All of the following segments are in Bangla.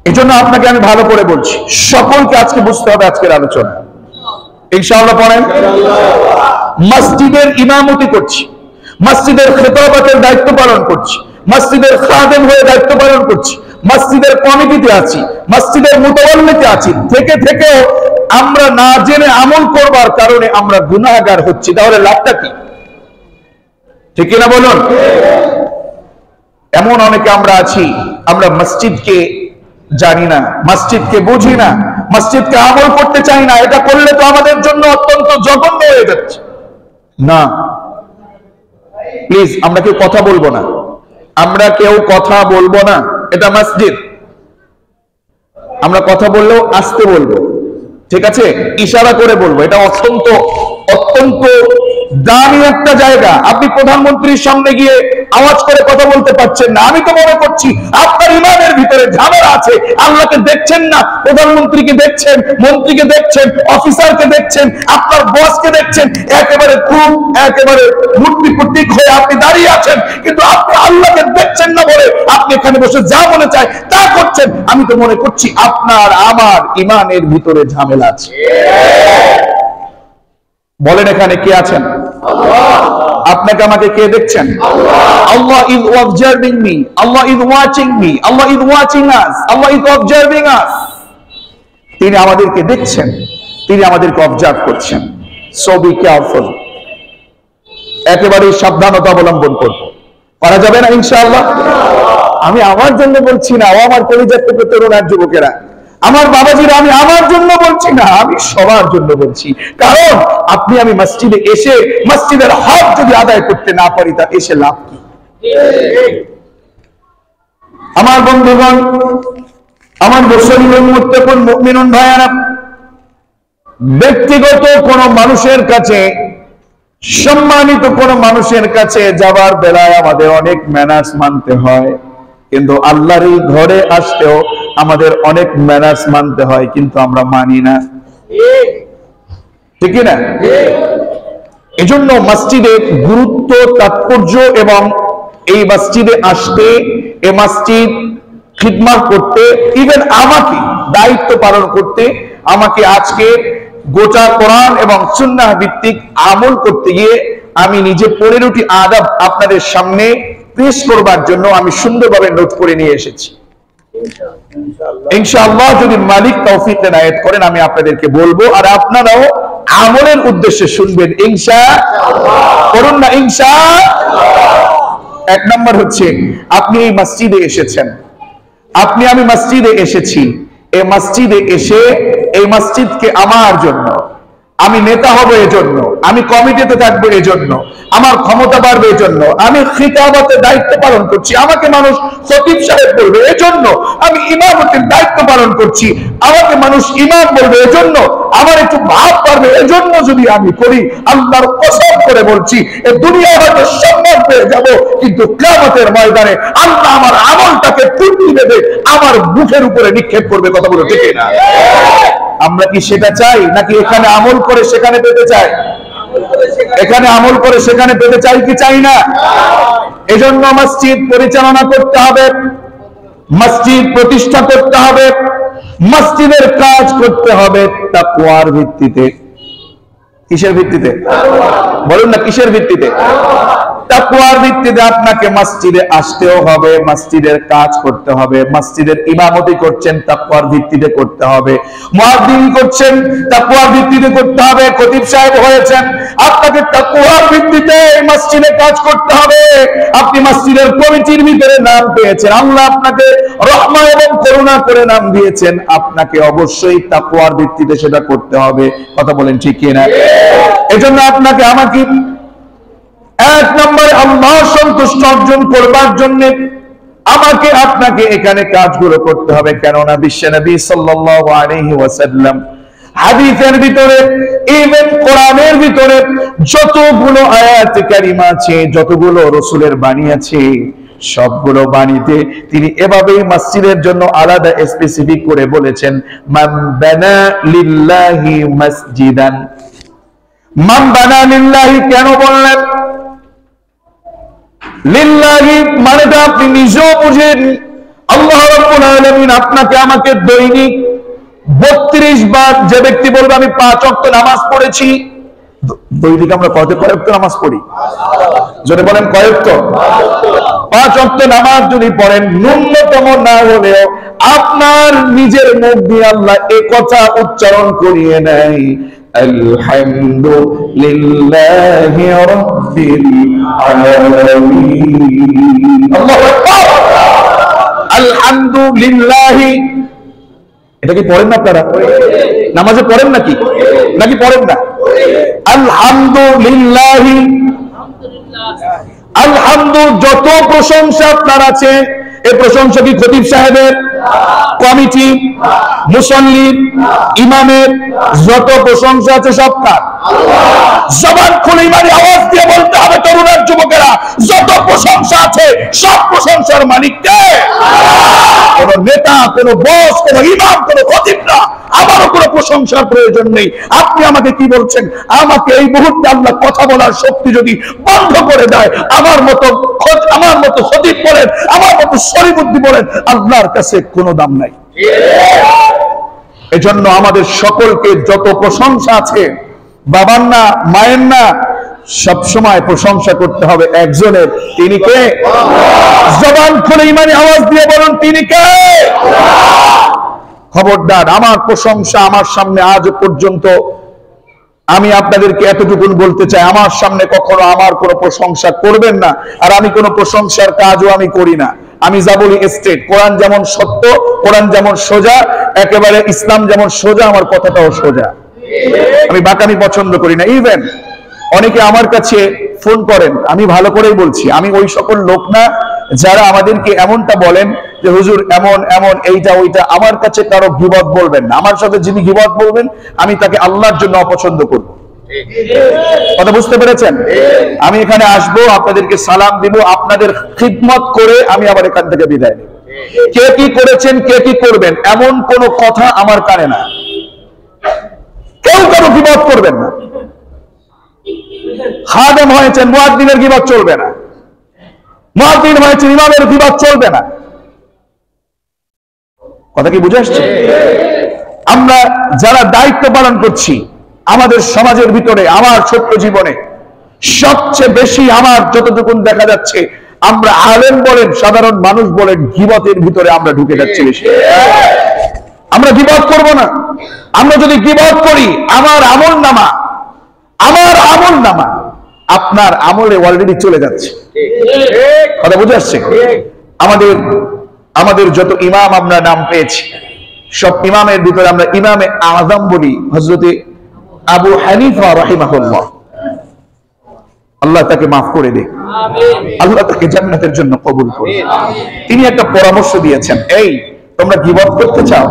এজন্য আপনাকে আমি ভালো করে বলছি, সকলকে আজকে বুঝতে হবে আজকের আলোচনা। ইনশাআল্লাহ পড়েন। মসজিদের ইমামতি করছি, মসজিদের খেতাবাতের দায়িত্ব পালন করছি, মসজিদের খাদেম হয়ে দায়িত্ব পালন করছি, মসজিদের কমিটিতে আছি, মসজিদের মুতাওয়াল্লিতে আছি, থেকে থেকেও আমরা না জেনে আমল করবার কারণে আমরা গুনাহগার হচ্ছি। তাহলে লাভটা কি? ঠিক কিনা বলুন? এমন অনেকে আমরা আছি, আমরা মসজিদকে জানি না, মসজিদকে বুঝি না, মসজিদকে আমল করতে চাই না। এটা করলে তো আমাদের জন্য অত্যন্ত জঘন্য হয়ে যাচ্ছে। না, প্লিজ আমরা কেউ কথা বলবো না, আমরা কেউ কথা বলবো না। এটা মসজিদ, আমরা কথা বললেও আস্তে বলবো, ঠিক আছে? ইশারা করে বলবো। এটা অত্যন্ত অত্যন্ত দামি একটা জায়গা। আপনি প্রধানমন্ত্রীর সামনে গিয়ে আওয়াজ করে কথা বলতে পারছেন না। আমি তো মনে করছি আপনার ইমানের ভিতরে ঝামেলা আছে। আল্লাহকে দেখছেন না, প্রধানমন্ত্রীকে দেখছেন, মন্ত্রীকে দেখছেন, অফিসারকে দেখছেন, আপনার বসকে দেখছেন, একেবারে খুব একেবারে মূর্তি প্রতীক হয়ে আপনি দাঁড়িয়ে আছেন, কিন্তু আপনি আল্লাহকে দেখছেন না বলে আপনি এখানে বসে যা মনে চায় তা করছেন। আমি তো মনে করছি আপনার আমার ইমানের ভিতরে ঝামেলা আছে। বলেন এখানে কে আছেন? আপনাকে আমাকে কে দেখছেন? আল্লাহ is observing me, Allah is watching me, Allah is watching us, Allah is observing us. তিনি আমাদেরকে দেখছেন, তিনি আমাদেরকে অবজার্ভ করছেন। So be careful, একেবারে সাবধানতা অবলম্বন করব। করা যাবে না ইনশাআল্লাহ? আমি আমার জন্য বলছি না, ও আমার কলিজার টুকরো তরুণ যুবকেরা, আমার বাবাজিরা, আমি আমার জন্য বলছি না, আমি সবার জন্য বলছি। কারণ আপনি আমি মসজিদে এসে মসজিদের হক যদি আদায় করতে না পারি, তা এসে লাভ কি? আমার বন্ধুগণ, আমার মুসলিম মুত্তাকুন মুমিনুন ভাইয়ারা, ব্যক্তিগত কোন মানুষের কাছে, সম্মানিত কোন মানুষের কাছে যাবার বেলায় আমাদের অনেক ম্যানার্স মানতে হয়, কিন্তু আল্লাহর এই ঘরে আসতেও আমাদের অনেক ম্যানার্স মানতে হয়, কিন্তু আমরা মানি না। ঠিক না? এজন্য মসজিদের গুরুত্ব, তাৎপর্য এবং এই মসজিদে আসতে, এই মসজিদ খিদমত করতে, ইভেন আমাকে দায়িত্ব পালন করতে, আমাকে আজকে গোটা কোরআন এবং সুন্নাহ ভিত্তিক আমল করতে গিয়ে আমি নিজে 15টি আদব আপনাদের সামনে পেশ করবার জন্য আমি সুন্দরভাবে নোট করে নিয়ে এসেছি। ইনশাআল্লাহ যদি মালিক তৌফিক এনায়েত করেন আমি আপনাদেরকে বলবো, আর আপনারাও আমলের উদ্দেশ্যে শুনবেন ইনশাআল্লাহ। করুন না ইনশাআল্লাহ। এক নম্বর হচ্ছে, আপনি এই মসজিদে এসেছেন, আপনি আমি মসজিদে এসেছি, এই মসজিদে এসে এই মসজিদকে আমার জন্য, আমি নেতা হব এজন্য, আমি কমিটিতে থাকবো এজন্য, আমার ক্ষমতা বাড়বে এজন্য, আমি খিতাবতের দায়িত্ব পালন করছি, আমাকে মানুষ খতিব সাহেব বলবে এজন্য, আমি ইমামতের দায়িত্ব পালন করছি, আমাকে মানুষ ইমাম বলবে এজন্য, আমার একটু ভাব পারবে এজন্য যদি আমি করি, আল্লাহর কসম করে বলছি এই দুনিয়ায় হয়তো সম্মান পেয়ে যাব, কিন্তু কিয়ামতের ময়দানে আল্লাহ আমার আমলটাকে তুলে দেবে, আমার মুখের উপরে নিক্ষেপ করবে। কথা বলো ঠিক না? আমরা কি সেটা চাই, নাকি এখানে আমল করে সেখানে পেতে চাই? এখানে আমল করে সেখানে পেতে চাই কি চাই না? এজন্য মসজিদ পরিচালনা করতে হবে, মসজিদ প্রতিষ্ঠা করতে হবে, মসজিদের কাজ করতে হবে তাকওয়ার ভিত্তিতে। কিসের ভিত্তিতে? বলুন না, কিসের ভিত্তিতে? তাকওয়ার ভিত্তিতে আপনাকে মসজিদে আসতেও হবে, মসজিদের কাজ করতে হবে। মসজিদের ইমামতি করছেন, তাকওয়ার ভিত্তিতে করতে হবে। মুয়াজ্জিন করছেন, তাকওয়ার ভিত্তিতে করতে হবে। খতিব সাহেব হয়েছেন, আপনাকে তাকওয়ার ভিত্তিতে মসজিদে কাজ করতে হবে। আপনি মসজিদের কমিটির ভিতরে নাম পেয়েছেন, আল্লাহ আপনাকে রহমত এবং করুণা করে নাম দিয়েছেন, আপনাকে অবশ্যই তাকওয়ার ভিত্তিতে সেটা করতে হবে। কথা বলেন ঠিক কি না? এজন্য আপনাকে আমাকে এক নম্বরে আল্লাহ সন্তুষ্ট অর্জন করবার জন্য আমাকে আপনাকে এখানে কাজগুলো করতে হবে। কেননা বিশ্বনবী সাল্লাল্লাহু আলাইহি ওয়াসাল্লাম হাদিসের ভিতরে, ইভেন কোরআনের ভিতরে যতগুলো আয়াত কারিমা আছে, যতগুলো রাসূলের বাণী আছে, সবগুলো বাণীতে তিনি এভাবেই মসজিদের জন্য আলাদা স্পেসিফিক করে বলেছেন, মান বানা লিল্লাহি মসজিদান। মান বানা লিল্লাহি কেন বললেন? লিল্লাহি মানেটা আপনি নিজেও বুঝেন, আল্লাহ রাব্বুল আলামিন আপনাকে আমাকে দৈনিক 32 বার, যে ব্যক্তি বলবে আমি 5 ওয়াক্ত নামাজ পড়েছি, দৈনিক আমরা কয় ওয়াক্ত নামাজ পড়ি? যদি বলেন কয় ওয়াক্ত? 5 ওয়াক্ত নামাজ যদি পড়েন, ন্যূনতম না হলেও আপনার নিজের মুখ দিয়ে আল্লাহ এই কথা উচ্চারণ করিয়ে নেয়, আলহামদুলিল্লাহি রাব্বিল আলামিন। আল্লাহু আকবার। আলহামদুলিল্লাহি, এটা কি পড়েন না আপনারা? নামাজে পড়েন নাকি? নাকি পড়েন না? আলহামদুলিল্লাহি, আলহামদু, যত প্রশংসা আপনার আছে, এই প্রশংসা কি খতিব সাহেবের, কমিটি, মুসল্লির, ইমামের, যত প্রশংসা আছে সব কার? জবান খুলে ইমানি আওয়াজ দিয়ে বলতে হবে তরুণ আর যুবকেরা, যত প্রশংসা আছে সব প্রশংসার মালিক কে? কোন নেতা, কোন বস, কোন ইমাম, কোন খতিব না। আমারও কোনো প্রশংসার প্রয়োজন নেই। আপনি আমাকে কি বলছেন? আমাকে এই মুহূর্তে আল্লাহ কথা বলার শক্তি যদি বন্ধ করে দেয়, আমার মতো খতিব বলেন, আমার মতো শরীফুদ্দি বলেন, আল্লাহর কাছে কোনো দাম নাই। এজন্য আমাদের সকলকে যত প্রশংসা আছে, বাবার না, মায়ের না, সব সময় প্রশংসা করতে হবে একজনের। তিনি কে? জবান খুলে ইমানি আওয়াজ দিয়ে বলুন, তিনি কে? খবরদার, আমার প্রশংসা আমার সামনে আজ পর্যন্ত, আমি আপনাদেরকে এতটুকুন বলতে চাই, আমার সামনে কখনো আমার কোনো প্রশংসা করবেন না। আর আমি কোনো প্রশংসার কাজও আমি করি না। আমি যা বলি স্ট্রেট, কোরআন যেমন সত্য, কোরআন যেমন সোজা, একেবারে ইসলাম যেমন সোজা, আমার কথাটাও সোজা। আমি বাঁকামি পছন্দ করি না। ইভেন অনেকে আমার কাছে ফোন করেন, আমি ভালো করেই বলছি, আমি ওই সকল লোক না যারা আমাদেরকে এমনটা বলেন যে হুজুর এমন এমন এইটা ওইটা। আমার কাছে কারো গীবত বলবেন না। আমার সাথে যিনি গীবত বলবেন, আমি তাকে আল্লাহর জন্য অপছন্দ করব। কথা বুঝতে পেরেছেন? আমি এখানে আসবো, আপনাদেরকে সালাম দিব, আপনাদের খিদমত করে আমি আবার এখান থেকে বিদায় নেব। কে কি করেছেন, কে কি করবেন, এমন কোন কথা আমার কানে না। কেউ কারো গীবত করবেন না। খাদেম হয়েছেন, মুয়াজ্জিনের গীবত চলবে না। মুয়াজ্জিন হয়েছেন, ইমামের গীবত চলবে না। কথা কি বুঝে আসছে? আমরা যারা দায়িত্ব পালন করছি আমাদের সমাজের ভিতরে, আমার ছোট্ট জীবনে সবচেয়ে বেশি আমার যতটুকু দেখা যাচ্ছে, আমরা আলেম বলেন, সাধারণ মানুষ বলেন, গীবতের ভিতরে আমরা ঢুকে যাচ্ছি বেশি। আমরা গীবত করব না। আমরা যদি গীবত করি, আমার আমল নামা আপনার আমলে অলরেডি চলে যাচ্ছে। কথা বুঝে আসছে? আমাদের যত ইমাম আমরা নাম পেয়েছি, সব ইমামের ভিতরে আমরা ইমামে আযম বলি হযরতে আবু হানিফা রাহিমাহুল্লাহ। আল্লাহ তাকে মাফ করে দিক, আল্লাহ তাকে জান্নাতের জন্য কবুল করে। তিনি একটা পরামর্শ দিয়েছেন, এই তোমরা গীবত করতে চাও,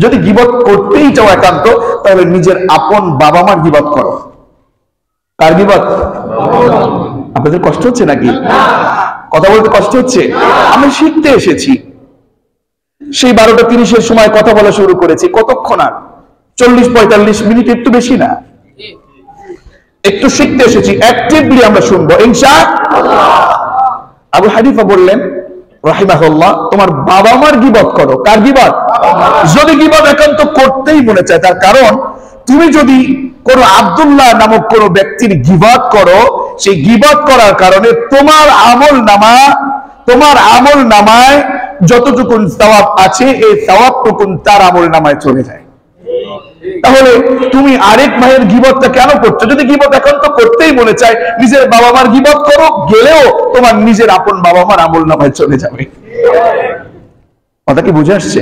যদি গীবত করতেই চাও একান্ত, তাহলে নিজের আপন বাবা মার গীবত করো। কার গীবত? আপনাদের কষ্ট হচ্ছে নাকি? কথা বলতে কষ্ট হচ্ছে? আমি শিখতে এসেছি। সেই 12টা 30-এর সময় কথা বলা শুরু করেছি। কতক্ষণ? আর 40-45 মিনিট, একটু বেশি না। একটু শিখতে এসেছি, অ্যাক্টিভলি আমরা শুনবো ইনশাআল্লাহ। আবু হানিফা বললেন রাহিমাহুল্লাহ, তোমার বাবা মার গীবত করো। কার গীবত? যদি গীবত একান্ত করতেই মনে চায়, তার কারণ তুমি যদি কোন আব্দুল্লাহ নামক কোন ব্যক্তির গীবত করো, সেই গীবত করার কারণে তোমার আমল নামায় যতটুকুন সওয়াব আছে, এই সওয়াবটুকুন তার আমল নামায় চলে যায়। তাহলে তুমি আরেক মায়ের গীবতটা কেন করছো? যদি গীবত একান্ত করতেই মনে চায়, নিজের বাবা মার গীবত করো, গেলেও তোমার নিজের আপন বাবা মার আমল নামায় চলে যাবে। কথা কি বুঝে আসছে?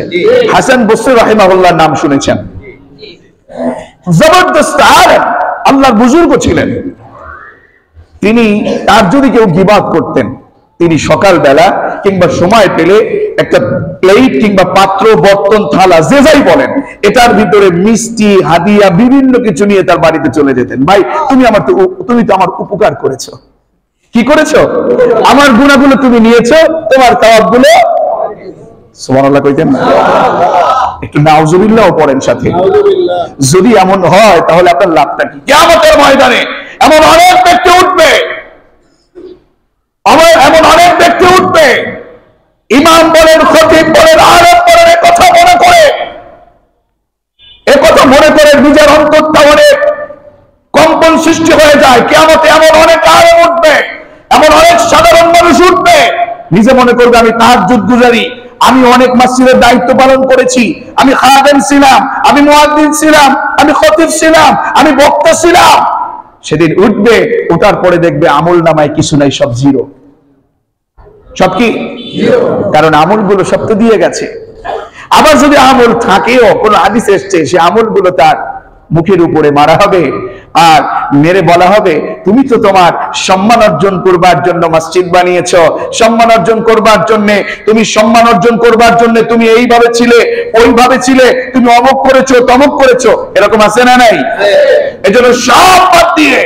হাসান বসরি রাহিমাহুল্লাহর নাম শুনেছেন, জবরদস্ত আলেম, আল্লাহর বুজুর্গ ছিলেন। তিনি, তার যদি কেউ গীবত করতেন, তিনি সকালবেলা কিংবা সময় পেলে একটা প্লেট কিংবা পাত্র, বর্তন, থালা, যে যাই বলেন, এটার ভিতরে মিষ্টি, হাদিয়া, বিভিন্ন কিছু নিয়ে তার বাড়িতে চলে যেতেন। ভাই, তুমি তো আমার উপকার করেছো। কি করেছো? আমার গুনাহগুলো তুমি নিয়েছো, তোমার সওয়াবগুলো সুবহানাল্লাহ কইতেন না? একটু নাউজুবিল্লাহ পড়েন সাথে। যদি এমন হয় তাহলে আপনার লাভটা কি? কিয়ামতের ময়দানে এমন অনেক ব্যক্তি উঠবে, ইমাম বলেন, খতিব বলেন, আলেম সৃষ্টি হয়ে যায়, কিয়ামতে এমন অনেক আলেম উঠবে, এমন অনেক সাধারণ মানুষ উঠবে, নিজে মনে করবে আমি তাহাজ্জুদ গুজারি, আমি অনেক মসজিদের দায়িত্ব পালন করেছি, আমি খাদেম ছিলাম, আমি মুয়াজ্জিন ছিলাম, আমি খতিব ছিলাম, আমি বক্তা ছিলাম। সেদিন উঠবে, ওঠার পরে দেখবে আমল নামায় কিছু নাই, সব জিরো। সব কি? কারণ আমলগুলো সব তো দিয়ে গেছে। আবার যদি আমল থাকেও, কোন হাদিস এসছে, সে আমলগুলো তার মুখের উপরে মারা হবে আর মেরে বলা হবে, তুমি তো তোমার সম্মান অর্জন করবার জন্য মসজিদ বানিয়েছো, সম্মান অর্জন করবার জন্য, তুমি সম্মান অর্জন করবার জন্য তুমি এইভাবে ছিলে, ওইভাবে ছিলে, তুমি অমুক করেছো, তমুক করেছো। এরকম আছে না নাই? এজন্য সব বাদ দিয়ে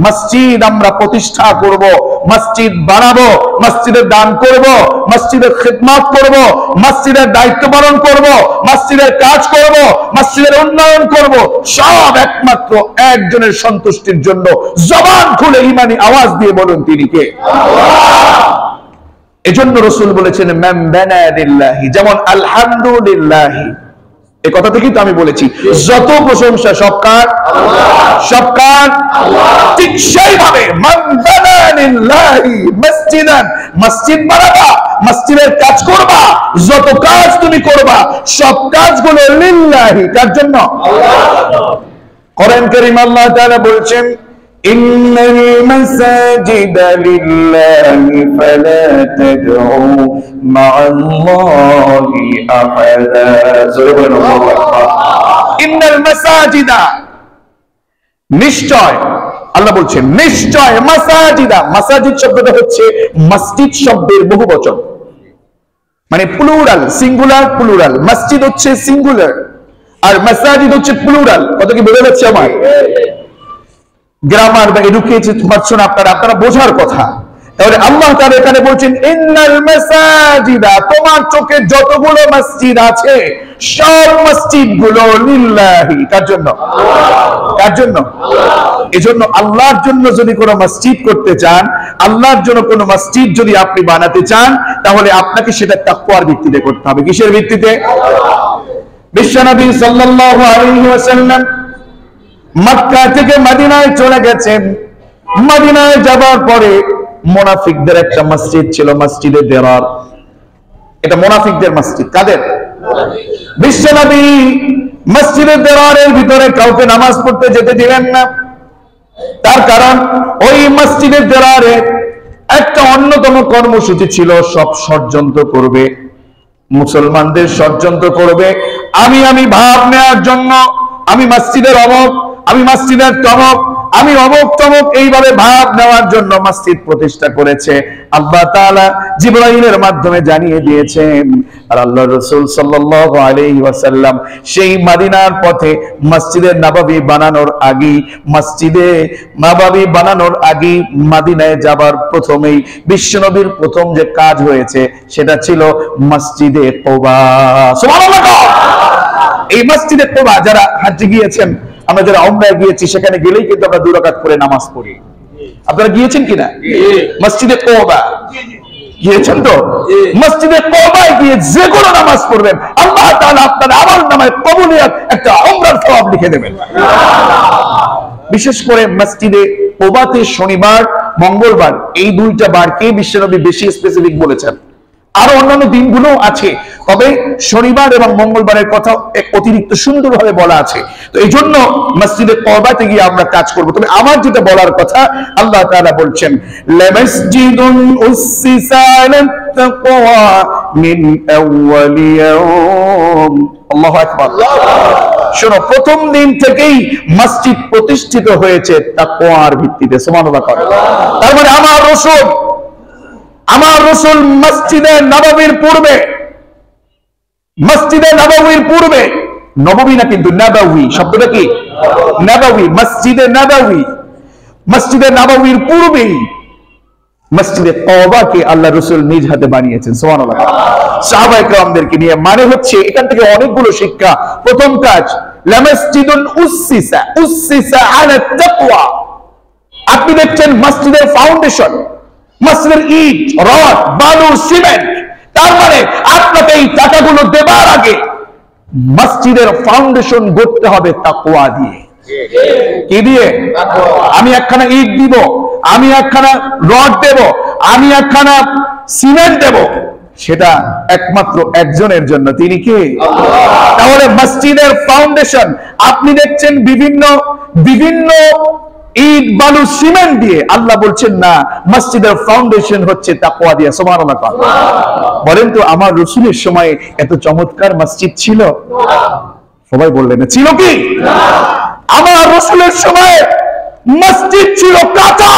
মসজিদ আমরা প্রতিষ্ঠা করব, মসজিদ বানাবো, মসজিদের দান করব, মসজিদের খিদমত করব, মসজিদের দায়িত্ব পালন করব, মসজিদের কাজ করব, মসজিদের উন্নয়ন করব, সব একমাত্র একজনের সন্তুষ্টির জন্য। জবান খুলে ঈমানি আওয়াজ দিয়ে বলুন, তিনি কে? এজন্য রাসূল বলেছেন মান বানা লিল্লাহি, যেমন আলহামদুলিল্লাহ, এই কথা থেকেই তো আমি বলেছি যত প্রশংসা সব কার? সব কার? ঠিক সেইভাবে মান বানা লিল্লাহি মাসজিদান, মসজিদ বানাবা, মসজিদের কাজ করবা, যত কাজ তুমি করবা সব কাজগুলো লিল্লাহি, কার জন্য? কোরআন কারীম আল্লাহ তাআলা বলছেন ইন্নাল মাসাজিদা লিল্লাহি ফালা তাদউ মা'আল্লাহি আহাদা। সুবহানাল্লাহ। ইন্নাল মাসাজিদা, নিশ্চয়, আল্লাহ বলছেন নিশ্চয়, মাসাজিদা, মাসাজিদ শব্দটা হচ্ছে মসজিদ শব্দের বহুবচন, মানে প্লুরাল, সিঙ্গুলার প্লুরাল। মসজিদ হচ্ছে সিঙ্গুলার আর মাসাজিদ হচ্ছে প্লুরাল। কত কি বোঝা যাচ্ছে আমার? গ্রামার বা এডুকেটেড পারসন আপনারা বোঝার কথা। তাহলে আল্লাহ তাআলা এখানে বলছেন ইন্নাল মাসাজিদা, তোমার চোখে যতগুলো মসজিদ আছে সব মসজিদগুলো লিল্লাহি, কার জন্য? কার জন্য? এজন্য আল্লাহর জন্য যদি কোনো মসজিদ করতে চান, আল্লাহর জন্য কোনো মসজিদ যদি আপনি বানাতে চান, তাহলে আপনাকে সেটা তাকওয়ার ভিত্তিতে করতে হবে। কিসের ভিত্তিতে? বিশ্বনবী সাল্লাল্লাহু আলাইহি ওয়াসাল্লাম মক্কা থেকে মদিনায় চলে গেছেন। মদিনায় যাবার পরে মুনাফিকদের একটা মসজিদ ছিল, মসজিদে দিরার। এটা মুনাফিকদের মসজিদ। কাদের? বিশ্বনবী মসজিদে দিরারের ভিতরে কাউকে নামাজ পড়তে যেতে দিলেন না। তার কারণ ওই মসজিদে দিরারে একটা অন্যতম কর্মসূচি ছিল, সব ষড়যন্ত্র করবে, মুসলমানদের ষড়যন্ত্র করবে। আমি ভাব নেওয়ার জন্য আমি মসজিদের অমুক, আমি মসজিদের তমক, আমি অমুক তমক, এইভাবে ভাব নেওয়ার জন্য মসজিদ প্রতিষ্ঠা করেছে। আল্লাহ তাআলা জিবরাইলের মাধ্যমে জানিয়ে দিয়েছেন। আর আল্লাহর রাসূল সাল্লাল্লাহু আলাইহি ওয়াসাল্লাম সেই মদিনার পথে মসজিদে নববী বানানোর আগে, মসজিদে নববী বানানোর আগে মদিনায় যাবার প্রথমেই বিশ্বনবীর প্রথম যে কাজ হয়েছে সেটা ছিল মসজিদে কুবা। সুবহানাল্লাহ। এই মসজিদে কুবা যারা হজ্জে গিয়েছেন, আমরা যারা উমরায় গিয়েছি, সেখানে গেলেই কিন্তু আমরা 2 রাকাত করে নামাজ পড়ি। আপনারা গিয়েছেন কিনা মসজিদে কুবা? গিয়েছেন তো? মসজিদে কুবায় গিয়ে যে কোনো নামাজ পড়বেন, আল্লাহ তাআলা আপনার আমল নামায় কবুলিয়ত একটা উমরার সওয়াব লিখে দেবেন। বিশেষ করে মসজিদে কুবাতে শনিবার, মঙ্গলবার, এই 2টা বারকে বিশ্বনবী বেশি স্পেসিফিক বলেছেন। আরো অন্যান্য দিনগুলো আছে, তবে শনিবার এবং মঙ্গলবারের কথা অতিরিক্ত সুন্দরভাবে বলা আছে। তো এই জন্য মসজিদে কুবাতে গিয়ে আমরা কাজ করব। তবে আমার যেটা বলার কথা, আল্লাহ তাআলা বলছেন লামাসজিদুন উসসিসা আলাত তাকওয়া মিন আউয়াল ইয়াউম। আল্লাহু আকবার। শোনো, প্রথম দিন থেকেই মসজিদ প্রতিষ্ঠিত হয়েছে তাকওয়ার ভিত্তিতে। সুবহানাল্লাহ। তার মানে আমার রাসূল মসজিদে নববীর পূর্বে, মসজিদে নববীর পূর্বে, নববী না কিন্তু নববী শব্দটা কি? নববী, মসজিদে নববী, মসজিদে নববীর পূর্বেই মসজিদে কুবাকে আল্লাহ রাসূল নিজ হাতে বানিয়েছেন। সুবহানাল্লাহ। সাহাবায়ে কেরামদেরকে নিয়ে, মানে হচ্ছে এখান থেকে অনেকগুলো শিক্ষা। প্রথম কাজ, লামাসজিদুন উসসিসা আলা তাকওয়া। আপনি দেখছেন মসজিদের ফাউন্ডেশন, মসজিদের ইট, রড, বালু, সিমেন্ট। তার মানে আপনাকে এই টাকাগুলো দেবার আগে মসজিদের ফাউন্ডেশন গড়তে হবে তাকওয়া দিয়ে। কি দিয়ে? আমি একখানা ইট দিব, আমি একখানা রড দেব, আমি একখানা সিমেন্ট দেব, সেটা একমাত্র একজনের জন্য, তিনি কে? তাহলে মসজিদের ফাউন্ডেশন আপনি দেখছেন বিভিন্ন বিভিন্ন ইট বালু সিমেন্ট দিয়ে, আল্লাহ বলছেন না, মসজিদের ফাউন্ডেশন হচ্ছে তাকওয়া দিয়ে। সুবহানাল্লাহ। বলেন তো আমার রাসূলের সময় এত চমৎকার মসজিদ ছিল? সবাই বললেন না। ছিল কি? আমার রাসূলের সময় মসজিদ ছিল কাঁচা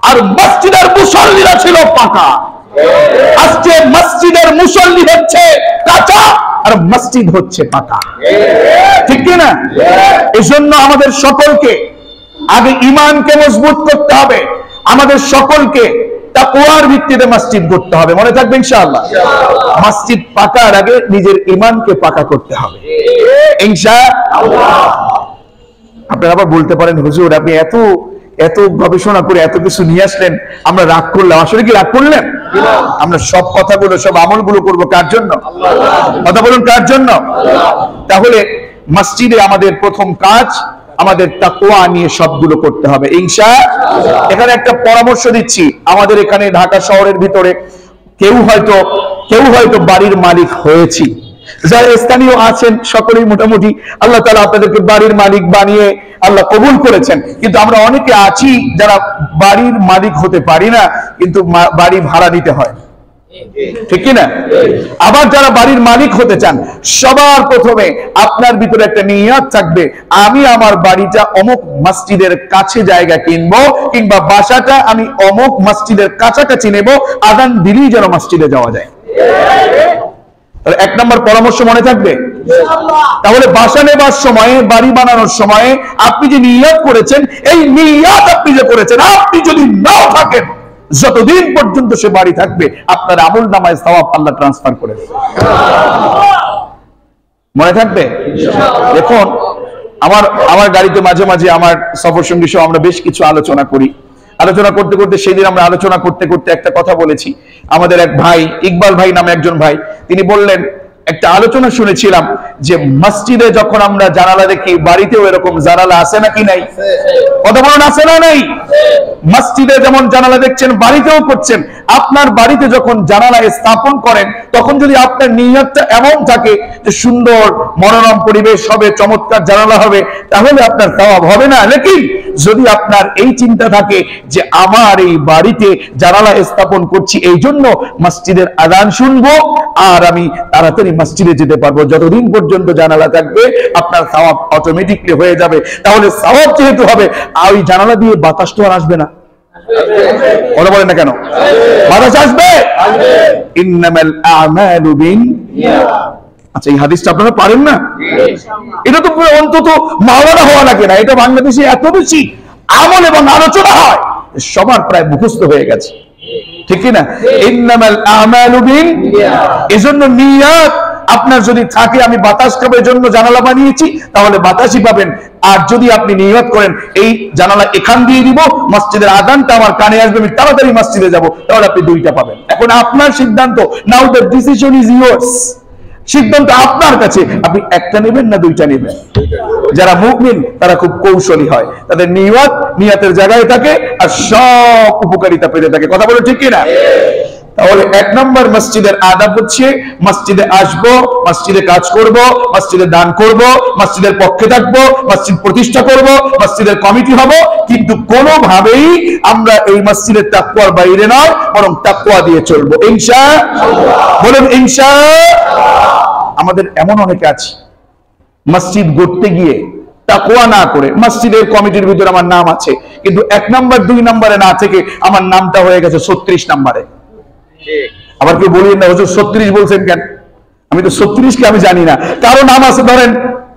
আর মসজিদের মুসল্লিরা ছিল পাকা। আজকে মসজিদের মুসল্লি হচ্ছে কাঁচা আর মসজিদ হচ্ছে পাকা, ঠিক কি না? এজন্য আমাদের সকলকে আগে ঈমানকে মজবুত করতে হবে, আমাদের সকলকে তাকওয়ার ভিত্তিতে মসজিদ করতে হবে। মনে থাকবে ইনশাআল্লাহ। মসজিদ পাকার আগে নিজের ঈমানকে পাকা করতে হবে ইনশাআল্লাহ। আপনারা আবার বলতে পারেন, হুজুর আপনি এত এত গবেষণা করে এত কিছু নিয়ে আসলেন, আমরা রাগ করলাম। আসলে কি রাগ করলেন? আমরা সব কথাগুলো, সব আমলগুলো করবো কার জন্য? কথা বলুন, কার জন্য? তাহলে মসজিদে আমাদের প্রথম কাজ, আমাদের তাকওয়া নিয়ে সবগুলো করতে হবে ইনশাআল্লাহ। এখানে একটা পরামর্শ দিচ্ছি, আমাদের এখানে ঢাকা শহরের ভিতরে কেউ হয়তো বাড়ির মালিক হয়েছি, যারা স্থানীয় আছেন সকলেই মোটামুটি আল্লাহ তাআলা আপনাদেরকে বাড়ির মালিক বানিয়ে আল্লাহ কবুল করেছেন, কিন্তু আমরা অনেকে আছি যারা বাড়ির মালিক হতে পারি না, কিন্তু বাড়ি ভাড়া দিতে হয়, ঠিক কি না? আবার যারা বাড়ির মালিক হতে চান, সবার প্রথমে আপনার ভিতরে একটা নিয়ত থাকবে, আমি আমার বাড়িটা অমুক মসজিদের কাছে জায়গা কিনবো, কিংবা বাসাটা আমি অমুক মসজিদের কাছাকাছি নেব, আযান দিলেই যেন মসজিদে যাওয়া যায়। এক নম্বর পরামর্শ মনে থাকবে। তাহলে বাসা নেবার সময়ে, বাড়ি বানানোর সময়ে আপনি যে নিয়ত করেছেন, এই নিয়ত আপনি যে করেছেন, আপনি যদি নাও থাকেন, যতদিন পর্যন্ত সে বাড়ি থাকবে, আপনার আমল নামায় সওয়াব আল্লাহ ট্রান্সফার করে দেবে। মনে থাকবে। দেখুন, আমার গাড়িতে মাঝে মাঝে আমার সফর সঙ্গী সহ আমরা বেশ কিছু আলোচনা করি। আলোচনা করতে করতে সেদিন আমরা আলোচনা করতে করতে একটা কথা বলেছি। আমাদের এক ভাই, ইকবাল ভাই নামে একজন ভাই, তিনি বললেন, একটা আলোচনা শুনেছিলাম যে মসজিদে যখন আমরা জানালা দেখি, বাড়িতেও এরকম জানালা আছে নাকি নাই? কথা বলুন, আছে না নাই? মসজিদে যেমন জানালা দেখছেন, বাড়িতেও করছেন। আপনার বাড়িতে যখন জানালা স্থাপন করেন, তখন যদি আপনার নিয়তটা এমন থাকে যে সুন্দর মনোরম পরিবেশ হবে, চমৎকার জানালা হবে, তাহলে আপনার সওয়াব হবে না। লেকিন যদি আপনার এই চিন্তা থাকে যে আমার এই বাড়িতে জানালা স্থাপন করছি, এই জন্য মসজিদের আযান শুনবো আর আমি তাড়াতাড়ি মসজিদে যেতে পারবো, যতদিন পর্যন্ত জানালা থাকবে আপনার সওয়াব অটোমেটিকলি হয়ে যাবে। তাহলে সওয়াব যেহেতু হবে, ওই জানালা দিয়ে বাতাস তো আর আসবে না। কথা বলেন না কেন? বাতাস আসবে। ইন্নামাল আ'মালু বিন্নিয়াত। আচ্ছা, এই হাদিসটা আপনারা পারেন না? এটা তো অন্তত মাওলানা হওয়া লাগে না, এটা বাংলাদেশে এত বেশি আমল এবং আলোচনা হয়, সবার প্রায় মুখস্থ হয়ে গেছে, ঠিক কি না? ইন্নামাল আ'মালু বিন্নিয়াত। এজন্য নিয়ত আপনার যদি থাকে, আমি বাতাস খাবো এজন্য জানালা বানিয়েছি, তাহলে বাতাসই পাবেন। আর যদি আপনি নিয়ত করেন, এই জানালা এখান দিয়ে দিব, মসজিদের আযানটা আমার কানে আসবে, আমি তাড়াতাড়ি মসজিদে যাব, তাহলে আপনি দুইটা পাবেন। এখন আপনার সিদ্ধান্ত। নাও দ্য ডিসিশন ইজ ইয়োর্স। সিদ্ধান্ত আপনার কাছে, আপনি একটা নেবেন না দুইটা নেবেন। যারা মুমিন তারা খুব কৌশলী হয়, তাদের নিয়তের জায়গায় থাকে আর সব উপকারিতা পেতে থাকে। কথা বলে ঠিক কিনা? তাহলে এক নম্বর মসজিদের আদাব হচ্ছে, মসজিদে আসবো, মসজিদে কাজ করব, মসজিদে দান করব, মসজিদের পক্ষে থাকবো, মসজিদ প্রতিষ্ঠা করব, মসজিদের কমিটি হব, কিন্তু কোনোভাবেই আমরা এই মসজিদের তাকওয়ার বাইরে নয়, বরং তাকওয়া দিয়ে চলবো ইনশাআল্লাহ। বলুন ইনশাআল্লাহ। আমাদের এমন অনেকে আছে, মসজিদ গড়তে গিয়ে তাকওয়া না করে, মসজিদের কমিটির ভিতরে আমার নাম আছে, কিন্তু 1 নম্বর 2 নম্বরে না থেকে আমার নামটা হয়ে গেছে 36 নম্বরে। আবার কেউ বলিয়েন না, হুজুর 36 বলছেন কেন? আমি তো 36 কে আমি জানি না। কারো নাম আছে ধরেন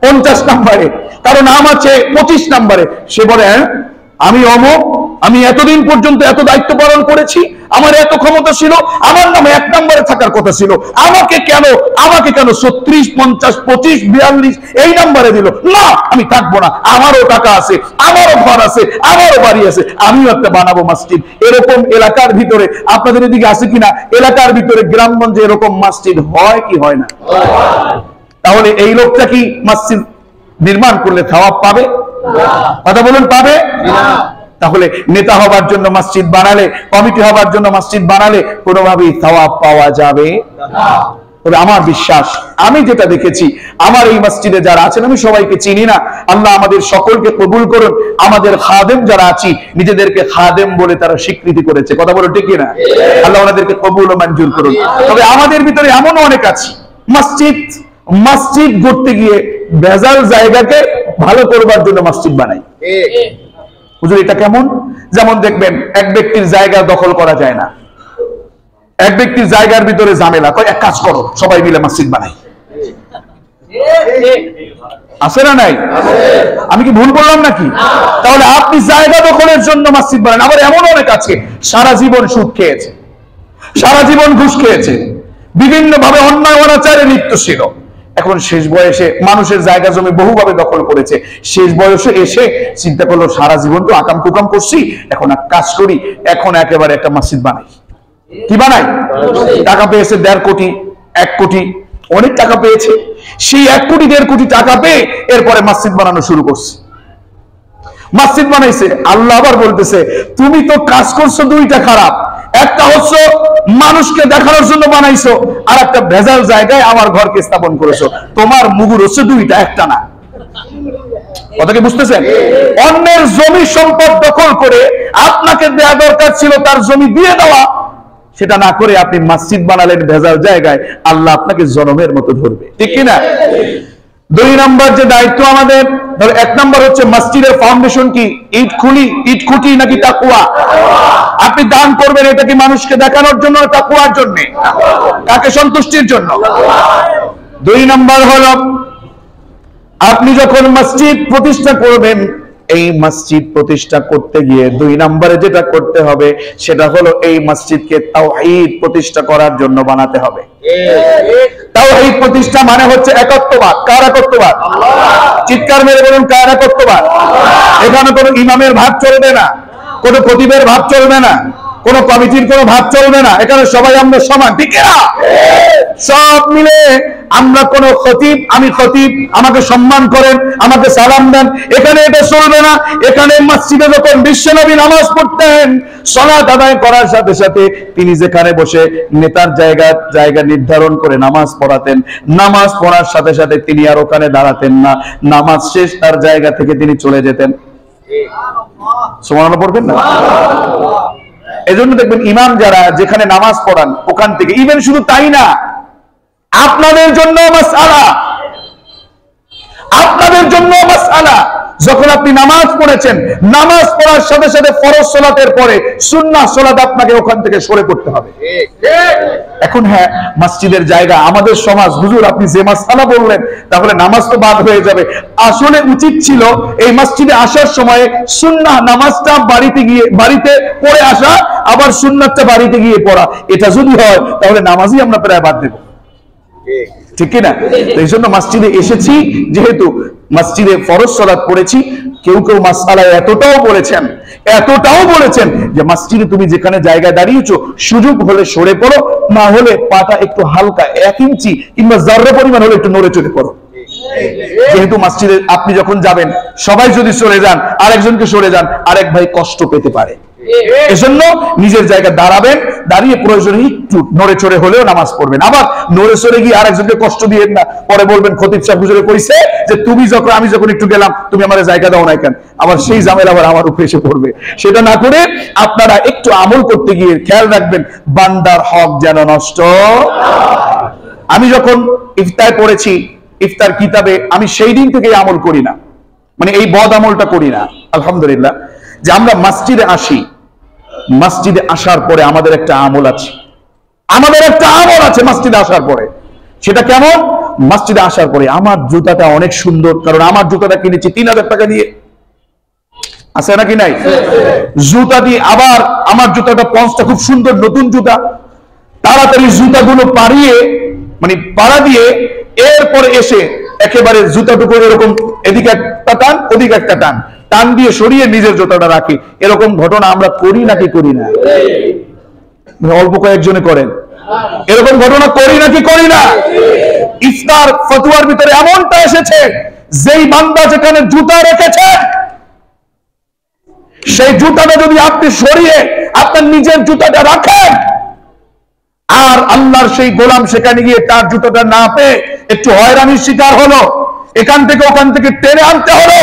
50 নম্বরে, কারো নাম আছে 25 নম্বরে। সে বলে, হ্যাঁ আমি অমুক, আমি এতদিন পর্যন্ত এত দায়িত্ব পালন করেছি, আমার এত ক্ষমতা ছিল, আমার নামে 1 নম্বরে থাকার কথা ছিল, আমাকে কেন 36, 50, 25, 42 এই নম্বরে দিল? না, আমি থাকবো না, আমারও টাকা আছে, আমারও ঘর আছে, আমারও বাড়ি আছে, আমিও একটা বানাবো মসজিদ। এরকম এলাকার ভিতরে, আপনাদের এদিকে আছে কিনা, এলাকার ভিতরে গ্রামগঞ্জে এরকম মসজিদ হয় কি হয় না? তাহলে এই লোকটা কি মসজিদ নির্মাণ করলে সওয়াব পাবে? কথা বলুন, পাবে? তাহলে নেতা হবার জন্য মসজিদ বানালে, কমিটি হবার জন্য মসজিদ বানালে কোনোভাবেই সওয়াব পাওয়া যাবে না। তবে আমার বিশ্বাস, আমি যেটা দেখেছি, আমার এই মসজিদে যারা আছেন, আমি সবাইকে চিনি না, আল্লাহ আমাদের সকলকে কবুল করুন। আমাদের খাদেম যারা আছি, নিজেদেরকে খাদেম বলে তারা স্বীকৃতি করেছে, কথা বলো ঠিক না? আল্লাহ ওনাদেরকে কবুল ও মঞ্জুর করুন। তবে আমাদের ভিতরে এমন অনেক আছে, মসজিদ করতে গিয়ে ভেজাল জায়গাকে ভালো করবার জন্য মসজিদ বানাই। হুজুর এটা কেমন? যেমন দেখবেন, এক ব্যক্তির জায়গা দখল করা যায় না, এক ব্যক্তির জায়গার ভিতরে ঝামেলা, কয় এক কাজ করো সবাই মিলে মসজিদ বানাই। আছে না নাই? আমি কি ভুল বললাম নাকি? তাহলে আপনি জায়গা দখলের জন্য মসজিদ বানান। আবার এমন অনেক আছে সারা জীবন সুদ খেয়েছে, সারা জীবন ঘুষ খেয়েছে, বিভিন্ন ভাবে অন্যায় অনাচারে লিপ্ত ছিল, এখন শেষ বয়সে মানুষের জায়গা জমি বহুভাবে দখল করেছে, শেষ বয়সে এসে চিন্তা করলো সারা জীবন তো আকাম কুকাম করছি, এখন এক কাজ করি, এখন একেবারে একটা মসজিদ বানাই। কি বানাই? টাকা পেয়েছে 1.5 কোটি, 1 কোটি, অনেক টাকা পেয়েছে, সেই 1 কোটি 1.5 কোটি টাকা পেয়ে এরপরে মসজিদ বানানো শুরু করছে। মসজিদ বানাইছে, আল্লাহ আবার বলতেছে তুমি তো কাজ করছো দুইটা খারাপ, একটা হচ্ছে মানুষকে দেখানোর জন্য বানাইছো, আর একটা ভেজাল জায়গায় আমার ঘরকে স্থাপন করেছো, তোমার মুগুর হচ্ছে দুইটা, একটা না। কথা কি বুঝতেছেন? অন্যের জমি সম্পদ দখল করে আপনাকে দেয়া দরকার ছিল তার জমি দিয়ে দেওয়া, সেটা না করে আপনি মসজিদ বানালেন ভেজাল জায়গায়, আল্লাহ আপনাকে জনমের মতো ধরবে, ঠিক কিনা? 2 নম্বর যে দায়িত্ব আমাদের, ধরো 1 নম্বর হচ্ছে মসজিদের ফাউন্ডেশন কি? ইট খুঁটি নাকি তাকওয়া? আপনি দান করবেন, এটা কি মানুষকে দেখানোর জন্য, তাকওয়ার জন্য, কাকে সন্তুষ্টির জন্য? 2 নম্বর হলো আপনি যখন মসজিদ প্রতিষ্ঠা করবেন, এই মসজিদ প্রতিষ্ঠা করতে গিয়ে 2 নম্বরে যেটা করতে হবে সেটা হলো এই মসজিদকে তাওহীদ প্রতিষ্ঠা করার জন্য বানাতে হবে। তাওহীদ প্রতিষ্ঠা মানে হচ্ছে একত্ববাদ। কার একত্ববাদ? চিৎকার মেরে বলুন, কার একত্ববাদ? এখানে কোনো ইমামের ভাব চলবে না, কোনো খতিবের ভাব চলবে না, কোনো কমিটির কোনো ভাব চলবে না, এখানে সবাই আমরা সমান, ঠিক না? সব মিলে আমরা কোনো খতিব, আমি খতিব, আমাকে সম্মান করেন, আমাকে সালাম দেন, এখানে এটা চলবে না। এখানে মসজিদে যখন বিশ্বনবী নামাজ পড়তেন, সালাত আদায় করার সাথে সাথে তিনি যেখানে বসে নেতার জায়গা নির্ধারণ করে নামাজ পড়াতেন, নামাজ পড়ার সাথে সাথে তিনি আর ওখানে দাঁড়াতেন না, নামাজ শেষ তার জায়গা থেকে তিনি চলে যেতেন। সুবহানাল্লাহ পড়বেন না? এজন্য দেখবেন ইমাম যারা যেখানে নামাজ পড়ান ওখান থেকে, ইভেন শুধু তাই না, আপনাদের জন্য মাসআলা, আপনাদের জন্য মাসআলা, যখন আপনি নামাজ পড়েছেন, নামাজ পড়ার সাথে সাথে ফরজ সালাতের পরে সুন্নাহ সালাত আপনাকে ওখান থেকে সরে পড়তে হবে। এখন হ্যাঁ, মসজিদের জায়গা, আমাদের সমাজ, হুজুর আপনি যে মাসআলা বললেন তাহলে নামাজ তো বাদ হয়ে যাবে। আসলে উচিত ছিল এই মসজিদে আসার সময় সুন্নাহ নামাজটা বাড়িতে পড়ে আসা, আবার সুন্নাতটা বাড়িতে গিয়ে পড়া। এটা যদি হয় তাহলে নামাজই আমরা প্রায় বাদ দেব, ঠিক কিনা? এই জন্য মসজিদে এসেছি, যেহেতু মসজিদে ফরজ সালাত পড়েছি, কেউ কেউ মাসআলায় এতটাও বলেছেন যে মসজিদে তুমি যেখানে জায়গায় দাঁড়িয়েছো সুযোগ হলে সরে পড়ো, না হলে পাটা একটু হালকা 1 ইঞ্চি কিংবা জাররা পরিমাণ হলে একটু নড়ে চড়ে পড়ো। যেহেতু মসজিদে আপনি যখন যাবেন সবাই যদি চলে যান, আরেকজনকে সরে যান, আরেক ভাই কষ্ট পেতে পারে। এজন্য নিজের জায়গায় দাঁড়াবেন, দাঁড়িয়ে প্রয়োজনে একটু নড়ে চড়ে হলেও নামাজ পড়বেন। আবার নড়ে চড়ে গিয়ে আরেকজনকে কষ্ট দিয়েন না, পরে বলবেন খতিব সাহেব হুজুরে কইছে যে আমি যখন একটু গেলাম তুমি আমার জায়গা দাও না কেন, আবার সেই ঝামেলা আবার আমার উপরে এসে পড়বে। সেটা না করে আপনারা একটু আমল করতে গিয়ে খেয়াল রাখবেন বান্দার হক যেন নষ্ট। আমি যখন ইফতার পড়েছি, ইফতার কিতাবে আমি সেই দিন থেকে আমল করি না, মানে এই বদ আমলটা করি না। আলহামদুলিল্লাহ যে আমরা মসজিদে আসি, মসজিদে আসার পরে আমাদের একটা আমল আছে, মসজিদে আসার পরে। সেটা কেমন? মসজিদে আসার পরে আমার জুতাটা অনেক সুন্দর, কারণ আমার জুতাটা কিনেছি 3000 টাকা দিয়ে, আছে নাকি নাই? জুতা দিয়ে আবার আমার জুতাটা পঞ্চটা খুব সুন্দর নতুন জুতা, তাড়াতাড়ি জুতাগুলো পাড়া দিয়ে এরপরে এসে একেবারে জুতাটুকু এরকম এদিকে একটা টান ওদিকে একটা টান দিয়ে সরিয়ে নিজের জুতাটা রাখি। এরকম ঘটনা আমরা করি নাকি করি না? অল্প কয়েকজনে করেন, এরকম ঘটনা করি নাকি করি না? ইফতার ফতোয়ার ভিতরে এমনটা এসেছে যেই বান্দা যেখানে জুতা রেখেছেন, সেই জুতাটা যদি আপনি সরিয়ে আপনার নিজের জুতাটা রাখেন, আর আল্লাহর সেই গোলাম সেখানে গিয়ে তার জুতাটা না পেয়ে একটু হয়রানির শিকার হলো, এখান থেকে ওখান থেকে টেনে আনতে হলো,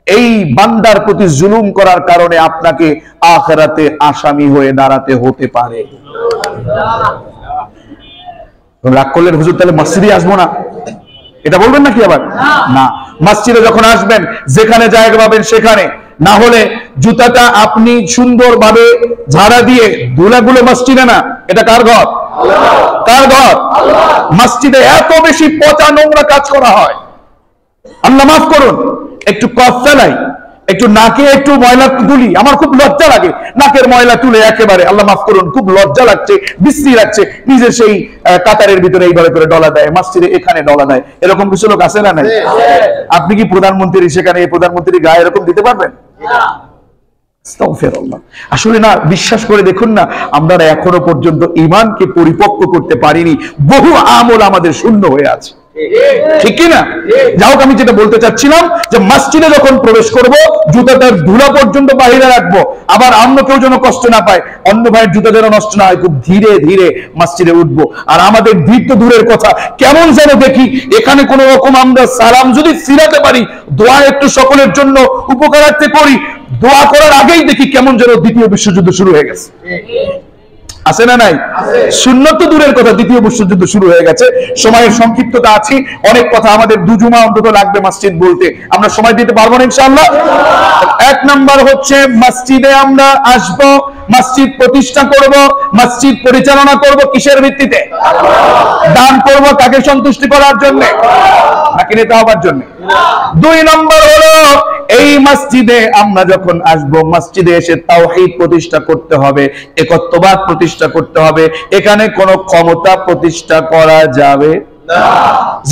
এই বান্দার প্রতি জুলুম করার কারণে আপনাকে আখিরাতে আসামি হয়ে দাঁড়াতে হতে পারে। রাগ করলেন হুজুর তাহলে মসজিদে আসবো না, এটা বলবেন নাকি আবার? না, মসজিদে যখন আসবেন যেখানে জায়গা পাবেন সেখানে, না হলে জুতাটা আপনি সুন্দরভাবে ঝাড়া দিয়ে ধুলাগুলো মসজিদে না, এটা কার ঘর? কার ঘর? মসজিদে এত বেশি পচা নোংরা কাজ করা হয়, আল্লাহ মাফ করুন, একটু কফ ফেলাই, একটু নাকে একটু ময়লা তুলি, আমার খুব লজ্জা লাগে নাকের ময়লা তুলে একেবারে, আল্লাহ মাফ করুন, খুব লজ্জা লাগছে, বিশ্রী লাগছে, নিজে সেই কাতারের ভিতরে এইভাবে করে ডলা দেয়, মসজিদে এখানে ডলা দেয়, এরকম কিছু লোক আছে না? নাই? আপনি কি প্রধানমন্ত্রী সেখানে প্রধানমন্ত্রী গায়ে এরকম দিতে পারবেন? আসলে না, বিশ্বাস করে দেখুন না, আমরা এখনো পর্যন্ত ঈমানকে পরিপক্ক করতে পারিনি, বহু আমল আমাদের শূন্য হয়ে আছে, ঠিক কি না? যাই হোক, আমি যেটা বলতে চাচ্ছিলাম যে মসজিদে যখন প্রবেশ করব জুতাটার ধুলা পর্যন্ত বাইরে রাখবো, আবার অন্য কেউ যেন কষ্ট না পায়, অন্য ভাইয়ের জুতা যেন নষ্ট না হয়, খুব ধীরে ধীরে মসজিদে উঠবো। আর আমাদের ভিড় তো দূরের কথা, কেমন যেন দেখি এখানে কোন রকম আমরা সালাম যদি ফিরাতে পারি, দোয়া একটু সকলের জন্য উপকারার্থে করি, দোয়া করার আগেই দেখি কেমন যেন দ্বিতীয় বিশ্বযুদ্ধ শুরু হয়ে গেছে। আছে না নাই? সুন্নত তো দূরের কথা, দ্বিতীয় বিশ্বযুদ্ধ শুরু হয়ে গেছে। সময়ের সংক্ষিপ্ততা আছে, অনেক কথা, আমাদের দুজুমা অন্তত লাগবে মসজিদ বলতে, আমরা সময় দিতে পারবো না ইনশাআল্লাহ। এক নাম্বার হচ্ছে মসজিদে আমরা আসব, মসজিদ প্রতিষ্ঠা করব, মসজিদ পরিচালনা করব কিসের ভিত্তিতে? দান করব কাকে সন্তুষ্টি করার জন্য নাকি নেতা হবার জন্য? দুই নম্বর হলো এই মসজিদে আমরা যখন আসব, মসজিদে এসে তাওহীদ প্রতিষ্ঠা করতে হবে, একত্ববাদ প্রতিষ্ঠা করতে হবে, এখানে কোনো ক্ষমতা প্রতিষ্ঠা করা যাবে না।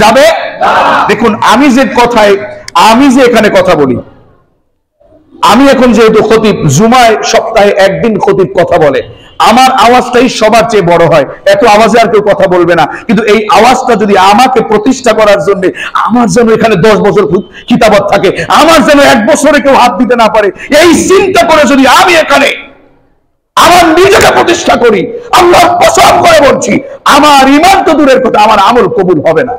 যাবে না। দেখুন, আমি যে এখানে কথা বলি, আমি এখন যেহেতু খতিব, জুমায় সপ্তাহে একদিন খতিব কথা বলে, আমার আওয়াজটাই সবার চেয়ে বড় হয়, এত আওয়াজে আর কেউ কথা বলবে না, কিন্তু এই আওয়াজটা যদি আমাকে প্রতিষ্ঠা করার জন্য, আমার যেন এখানে 10 বছর খিতাবত থাকে, আমার যেন 1 বছরে কেউ হাত দিতে না পারে, এই চিন্তা করে যদি আমি এখানে আমার নিজেকে প্রতিষ্ঠা করি, আল্লাহর কসম করে বলছি, আমার ঈমান তো দূরের কথা, আমার আমল কবুল হবে না।